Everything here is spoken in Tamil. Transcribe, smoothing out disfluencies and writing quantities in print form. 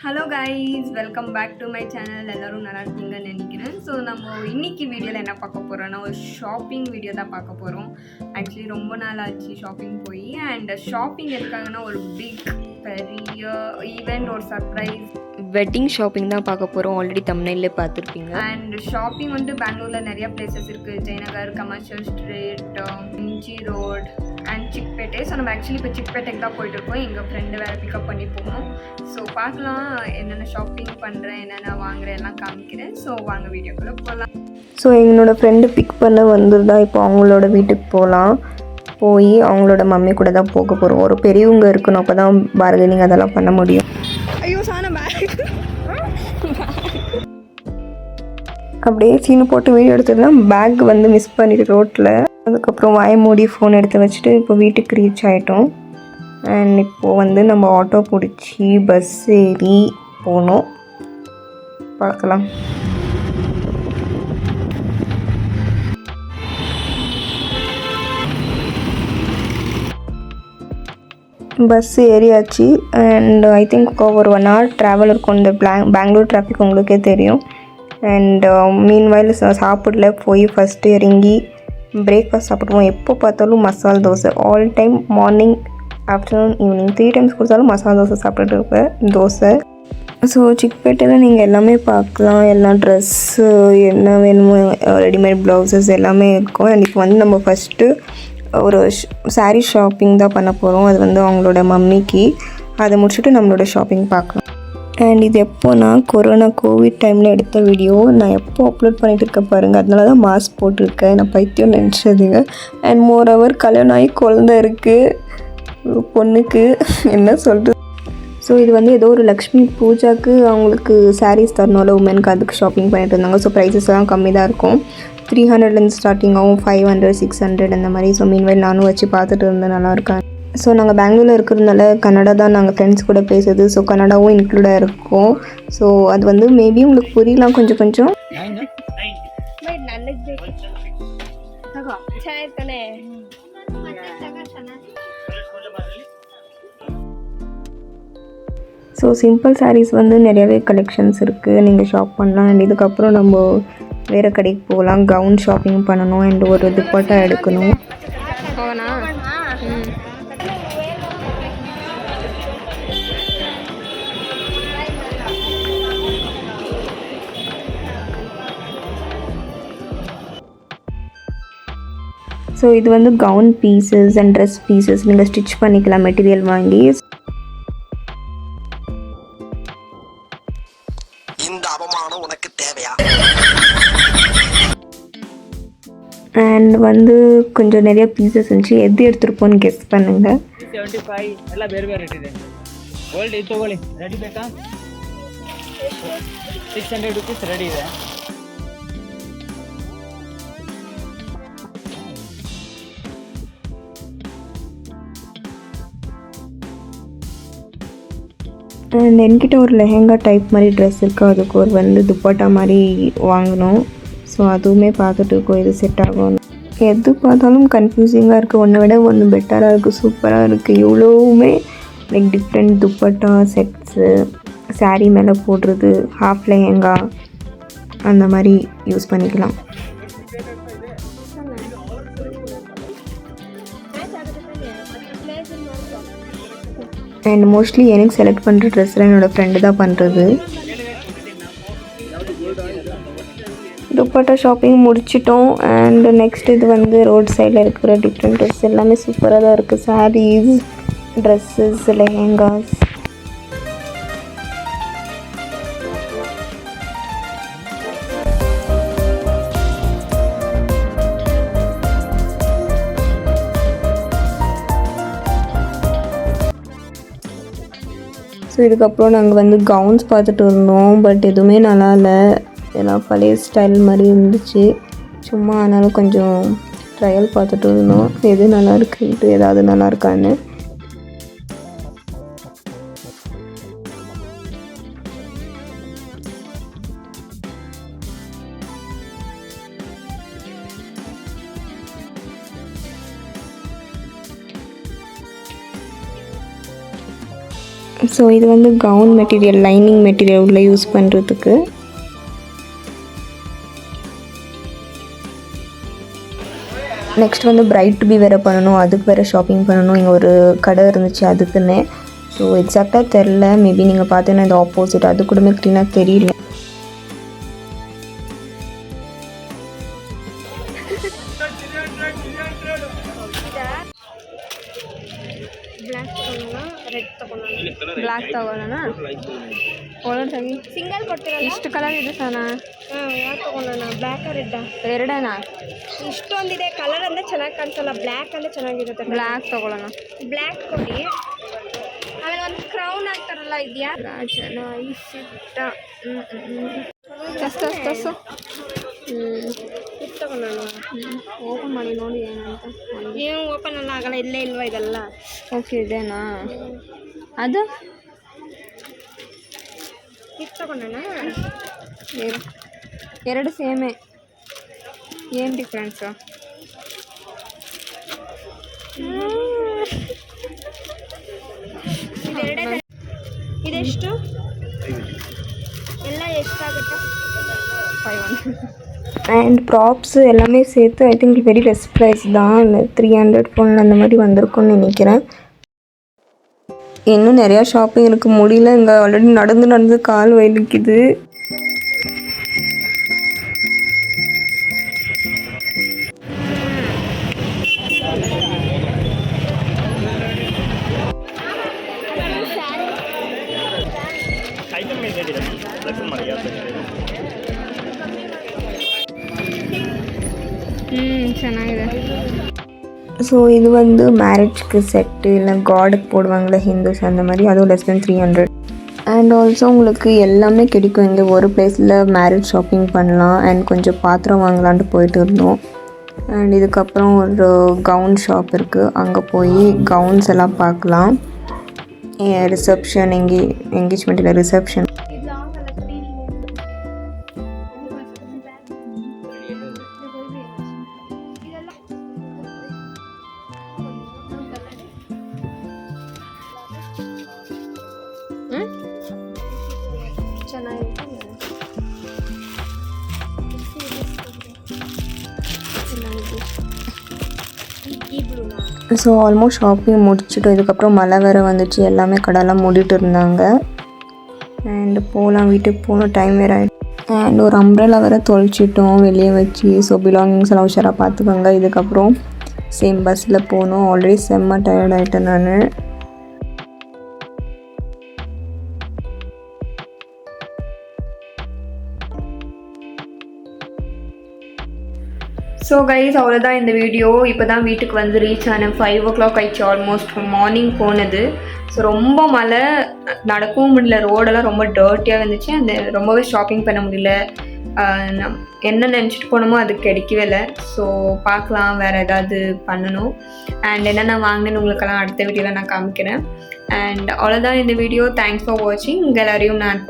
Hello guys, welcome back to my channel. எல்லோரும் நல்லா இருக்கீங்கன்னு நினைக்கிறேன். ஸோ நம்ம இன்னைக்கு வீடியோவில் என்ன பார்க்க போகிறோன்னா, ஒரு ஷாப்பிங் வீடியோ தான் பார்க்க போகிறோம். ஆக்சுவலி ரொம்ப நாள் ஆச்சு ஷாப்பிங் போய். அண்ட் ஷாப்பிங் எதுக்காகனா ஒரு பெரிய ஈவெண்ட், ஒரு சர்ப்ரைஸ் வெட்டிங் ஷாப்பிங் தான் பார்க்க போகிறோம். ஆல்ரெடி தம்ப்நெயில்ல பார்த்துருப்பீங்க. அண்ட் ஷாப்பிங் வந்துட்டு பெங்களூரில் நிறைய பிளேசஸ் இருக்குது. Jayanagar, commercial street, MG road and Chickpet. So நம்ம ஆக்சுவலி இப்போ சிக்பேட்டைக்கு தான் போயிட்டுருக்கோம். எங்கள் ஃப்ரெண்டு வேறு பிக்கப் பண்ணி போகணும். ஸோ பார்க்கலாம் என்னென்ன ஷாப்பிங் பண்ணுறேன், என்னென்ன வாங்குறேன் எல்லாம் காமிக்கிறேன். ஸோ வாங்க வீடியோக்குள்ளே போகலாம். ஸோ என்னோடய ஃப்ரெண்டு பிக் பண்ண வந்துருந்தா இப்போ அவங்களோட வீட்டுக்கு போகலாம். போய் அவங்களோட மம்மி கூட தான் போக போகிறோம். ஒரு பெரியவங்க இருக்கணும், அப்போ தான் பார்கெனிங் அதெல்லாம் பண்ண முடியும். ஐயோ சான பேக் அப்படியே சீனு போட்டு வீடியோ எடுத்துருந்தா பேக் வந்து மிஸ் பண்ணிட்டு ரோட்டில். அதுக்கப்புறம் வாய மூடி ஃபோன் எடுத்து வச்சுட்டு இப்போ வீட்டுக்கு ரீச் ஆகிட்டோம். அண்ட் இப்போது வந்து நம்ம ஆட்டோ பிடிச்சி பஸ் ஏறி போகணும். பார்க்கலாம். பஸ் ஏறியாச்சு. அண்ட் ஐ திங்க் ஒரு 1 hour ட்ராவல் இருக்கும். இந்த பெங்களூர் டிராஃபிக் உங்களுக்கே தெரியும். அண்ட் மீன்வைல் சாப்பிடல, போய் ஃபஸ்ட்டு இறங்கி பிரேக்ஃபாஸ்ட் சாப்பிடுவோம். எப்போ பார்த்தாலும் மசால் dosa. All time morning, afternoon, evening 3 times கொடுத்தாலும் மசாலா தோசை சாப்பிட்டுட்டு இருப்பேன். தோசை. ஸோ சிக்பேட்டையில் நீங்கள் எல்லாமே பார்க்கலாம். எல்லாம் ட்ரெஸ்ஸு என்ன வேணுமோ, ரெடிமேட் ப்ளவுசஸ் எல்லாமே இருக்கும். அண்ட் இப்போ வந்து நம்ம ஃபஸ்ட்டு ஒரு சாரீ ஷாப்பிங் தான் பண்ண போகிறோம். அது வந்து அவங்களோட மம்மிக்கு. அதை முடிச்சுட்டு நம்மளோட ஷாப்பிங் பார்க்கலாம். அண்ட் இது எப்போனா கொரோனா கோவிட் டைமில் எடுத்த வீடியோ. நான் எப்போ அப்லோட் பண்ணிகிட்டு இருக்கேன் பாருங்கள். அதனால தான் மாஸ்க் போட்டிருக்கேன். நான் பைத்தியம் நினச்சதுங்க. அண்ட் மோரோவர் கல்யாணம் ஆகி குழந்த இருக்குது பொண்ணுக்கு. என்ன சொல்கிறது. ஸோ இது வந்து ஏதோ ஒரு லக்ஷ்மி பூஜாவுக்கு அவங்களுக்கு சாரீஸ் தரணும்ல உமனுக்கு, அதுக்கு ஷாப்பிங் பண்ணிட்டு இருந்தாங்க. ஸோ ப்ரைஸஸ் எல்லாம் கம்மி தான் இருக்கும். 300 ஸ்டார்டிங் ஆகும், 500, 600 அந்த மாதிரி. ஸோ மீன்வைல் நானும் வச்சு பார்த்துட்டு இருந்தேன். நல்லா இருக்கேன். ஸோ நாங்கள் பெங்களூரில் இருக்கிறதுனால கன்னடா தான் நாங்கள் ஃப்ரெண்ட்ஸ் கூட பேசுறது. ஸோ கன்னடாவும் இன்க்ளூடாக இருக்கும். ஸோ அது வந்து மேபி உங்களுக்கு புரியலாம் கொஞ்சம் கொஞ்சம். ஸோ சிம்பிள் சாரீஸ் வந்து நிறையவே கலெக்ஷன்ஸ் இருக்குது, நீங்கள் ஷாப் பண்ணலாம். அண்ட் இதுக்கப்புறம் நம்ம வேறு கடைக்கு போகலாம். கவுன் ஷாப்பிங் பண்ணணும். அண்ட் ஒரு துப்பட்டா எடுக்கணும். ஸோ இது வந்து gown pieces and dress pieces நீங்கள் ஸ்டிச் பண்ணிக்கலாம் மெட்டீரியல் வாங்கி. இந்த அவமானம் உனக்கு தேவையா? அண்ட் வந்து கொஞ்சம் நிறைய பீசஸ் இருந்துச்சு. எது எடுத்துருப்போன்னு கெஸ் பண்ணுங்க. 75 ಎಲ್ಲ ಬೇರೆ ಬೇರೆ ರೇಟ್ ಇದೆ. ಗೋಲ್ಡ್ ಇದು ತಗೊಳ್ಳಿ. ರೆಡಿ ಬೇಕಾ? 600 rupees ರೆಡಿ ಇದೆ. அண்ட் என்கிட்ட ஒரு லெஹெங்கா டைப் மாதிரி ட்ரெஸ் இருக்குது. அதுக்கு ஒரு வந்து துப்பட்டா மாதிரி வாங்கணும். ஸோ அதுவுமே பார்த்துட்டு இருக்கோம், இது செட் ஆகும். எது பார்த்தாலும் கன்ஃபியூசிங்காக இருக்குது. ஒன்றை விட ஒன்று பெட்டராக இருக்குது, சூப்பராக இருக்குது. இவ்வளோவுமே like different dupatta sets, sari மேலே போடுறது, ஹாஃப் லெஹெங்கா அந்த மாதிரி யூஸ் பண்ணிக்கலாம். அண்ட் மோஸ்ட்லி எனக்கு செலக்ட் பண்ணுற ட்ரெஸ்ஸில் என்னோடய ஃப்ரெண்டு தான் பண்ணுறது. துப்பட்டா ஷாப்பிங் முடிச்சிட்டோம். அண்ட் நெக்ஸ்ட் இது வந்து ரோட் சைடில் இருக்கிற டிஃப்ரெண்ட் ட்ரெஸ் எல்லாமே சூப்பராக தான் இருக்குது. சாரீஸ், ட்ரெஸ்ஸஸ், லெஹெங்காஸ். ஸோ இதுக்கப்புறம் நாங்கள் வந்து கவுன்ஸ் பார்த்துட்டு இருந்தோம். பட் எதுவுமே நல்லா இல்லை. எல்லாம் பழைய ஸ்டைல் மாதிரி இருந்துச்சு. சும்மா ஆனாலும் கொஞ்சம் ட்ரையல் பார்த்துட்டு இருந்தோம், எது நல்லா இருக்குன்ட்டு, ஏதாவது நல்லா இருக்கான்னு. ஸோ இது வந்து கவுன் மெட்டீரியல், லைனிங் மெட்டீரியல் உள்ள யூஸ் பண்ணுறதுக்கு. நெக்ஸ்ட் வந்து பிரைட் டு பி வேறு பண்ணணும், அதுக்கு வேறு ஷாப்பிங் பண்ணணும். இங்கே ஒரு கடை இருந்துச்சு அதுக்குன்னு. ஸோ எக்ஸாக்டாக தெரில, மேபி நீங்கள் பார்த்தீங்கன்னா இது ஆப்போசிட், அது கூடமே க்ளீனாக தெரியல. ಬ್ಲ್ಯಾಕ್ ತಗೊಳ್ಳೋಣ. ಒಳಗೆ ತೆಗಿ. ಸಿಂಗಲ್ ಕೊಡ್ತೀರಲ್ಲ, ಇಷ್ಟು ಕಲರ್ ಇದೆ ಸನ. ಯಾಕೆ ತಗೊಳ್ಳೋಣ? ಬ್ಲ್ಯಾಕ್ ರೆಡ್ಡಾ? ಎರಡೇನಾ? ಇಷ್ಟೊಂದಿದೆ ಕಲರ್ ಅಂದರೆ ಚೆನ್ನಾಗಿ ಕಾಣಿಸಲ್ಲ, ಬ್ಲ್ಯಾಕ್ ಅಂದರೆ ಚೆನ್ನಾಗಿರುತ್ತೆ. ಬ್ಲ್ಯಾಕ್ ತಗೊಳ್ಳೋಣ. ಬ್ಲ್ಯಾಕ್ ಕೊಡಿ. ಆಮೇಲೆ ಒಂದು ಕ್ರೌನ್ ಹಾಕ್ತಾರಲ್ಲ, ಇದೆಯಾ? ತಸ್ಸು ಇದು ತಗೊಳ್ಳೋಣ. ಓಪನ್ ಮಾಡಿ ನೋಡಿ ಏನಂತ. ನೀವು ಓಪನ್ ಎಲ್ಲ ಆಗಲ್ಲ, ಇಲ್ಲೇ ಇಲ್ವಾ ಇದೆಲ್ಲ? ಓಕೆ ಇದೇನಾ ಅದು? ಇದು ತಗೊಂಡೋಣ. ಎರಡು ಸೇಮೇ, ಏನು ಡಿಫ್ರೆನ್ಸು? ಇದೆರಡೇ. ಇದೆಷ್ಟು? ಎಲ್ಲ ಎಷ್ಟಾಗುತ್ತೆ? 500. அண்ட் ப்ராப்ஸ் எல்லாமே சேர்த்து I think very less price தான், 300 400 அந்த மாதிரி வந்திருக்கும்னு நினைக்கிறேன். இன்னும் நிறையா ஷாப்பிங் எனக்கு முடியல, இங்கே ஆல்ரெடி நடந்து கால் வலிக்குது. ಚೆನ್ನಾಗಿದೆ. ஸோ இது வந்து மேரேஜ்க்கு செட்டு, இல்லை காடுக்கு போடுவாங்களே ஹிந்துஸ், அந்த மாதிரி. அதுவும் லெஸ் தென் 300. அண்ட் ஆல்சோ உங்களுக்கு எல்லாமே கிடைக்கும் இங்கே. ஒரு பிளேஸில் மேரேஜ் ஷாப்பிங் பண்ணலாம் அண்ட் கொஞ்சம் பாத்திரம் வாங்கலான்ட்டு போயிட்டு இருந்தோம். அண்ட் இதுக்கப்புறம் ஒரு கவுன் ஷாப் இருக்குது, அங்கே போய் கவுன்ஸ் எல்லாம் பார்க்கலாம். ரிசப்ஷன், எங்கேஜ்மெண்ட்டில் ரிசப்ஷன். ஸோ ஆல்மோஸ்ட் ஷாப்பிங் முடிச்சுட்டோம். இதுக்கப்புறம் மழை வேறு வந்துச்சு, எல்லாமே கடையெல்லாம் மூடிட்டு இருந்தாங்க. அண்டு போகலாம், வீட்டுக்கு போகணும், டைம் வேறு ஆகிடும். அண்ட் ஒரு அம்ப்ரெல்லா வேறு தொலைச்சிட்டோம் வெளியே வச்சு. ஸோ பிலாங்கிங்ஸ் எல்லாம் உஷாராக பார்த்துக்கோங்க. இதுக்கப்புறம் சேம் பஸ்ஸில் போகணும். ஆல்ரெடி செம்ம டயர்ட் ஆகிட்டேன் நான். ஸோ கைஸ், அவ்வளோதான் இந்த வீடியோ. இப்போ தான் வீட்டுக்கு வந்து ரீச் ஆனேன். 5 o'clock ஆயிடுச்சு ஆல்மோஸ்ட். மார்னிங் போனது. ஸோ ரொம்ப மழை, நடக்கவும் முடியல, ரோடெல்லாம் ரொம்ப டர்ட்டியாக இருந்துச்சு. அந்த ரொம்பவே ஷாப்பிங் பண்ண முடியல. என்ன நினச்சிட்டு போனோமோ அது கிடைக்கவே இல்லை. ஸோ பார்க்கலாம், வேறு ஏதாவது பண்ணணும். அண்ட் என்னென்ன வாங்கினேன்னு உங்களுக்கெல்லாம் அடுத்த வீடியோவில் நான் காமிக்கிறேன். அண்ட் அவ்வளோதான் இந்த வீடியோ. தேங்க்ஸ் ஃபார் வாட்சிங். எல்லாரையும் நான்